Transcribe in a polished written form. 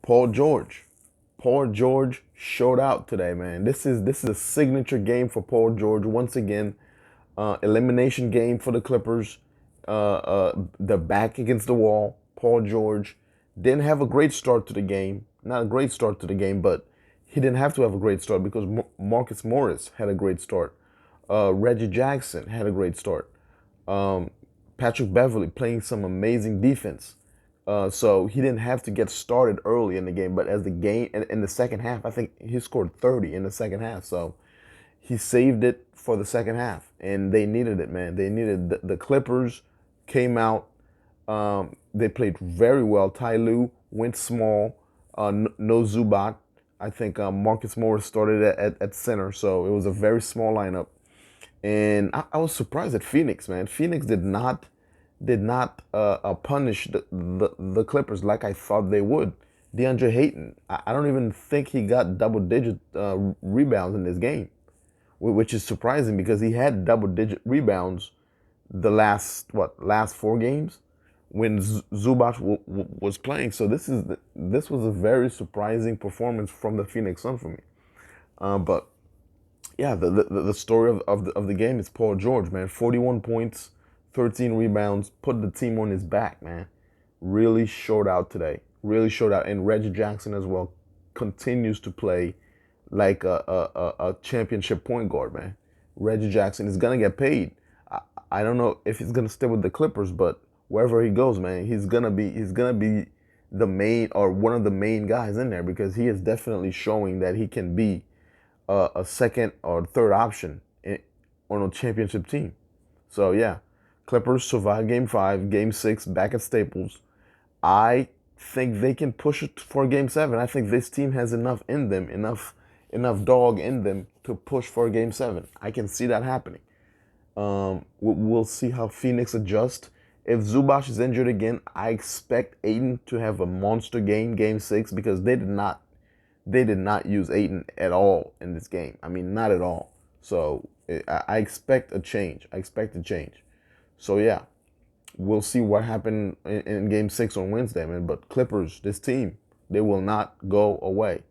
Paul George. Paul George showed out today, man. This is a signature game for Paul George. Once again, elimination game for the Clippers. The back against the wall. Paul George didn't have a great start to the game. Not a great start to the game, but he didn't have to have a great start because Marcus Morris had a great start. Reggie Jackson had a great start. Um, Patrick Beverly playing some amazing defense. So he didn't have to get started early in the game, but as the game in the second half, I think he scored 30 in the second half. So he saved it for the second half, and they needed it, man. They needed the Clippers came out. They played very well. Ty Lue went small. No Zubac. I think Marcus Morris started at center, so it was a very small lineup. And I was surprised at Phoenix, man. Phoenix did not punish the Clippers like I thought they would. DeAndre Hayton, I don't even think he got double digit rebounds in this game, which is surprising because he had double digit rebounds the last 4 games when Zubac was playing. So this was a very surprising performance from the Phoenix Suns for me. But yeah, the story of the game is Paul George, man. 41 points, 13 rebounds, put the team on his back, man. Really showed out today. Really showed out. And Reggie Jackson as well continues to play like a championship point guard, man. Reggie Jackson is gonna get paid. I, I don't know if he's gonna stay with the Clippers, but wherever he goes, man, he's gonna be the main or one of the main guys in there because he is definitely showing that he can be a second or third option on a championship team. So yeah, Clippers survive Game 5, Game 6 back at Staples. I think they can push it for Game 7. I think this team has enough in them, enough dog in them to push for Game 7. I can see that happening. We'll see how Phoenix adjusts. If Zubac is injured again, I expect Aiden to have a monster game, Game 6, because they did not use Aiton at all in this game. I mean, not at all. So I expect a change. I expect a change. So yeah, we'll see what happened in Game 6 on Wednesday, man. But Clippers, this team, they will not go away.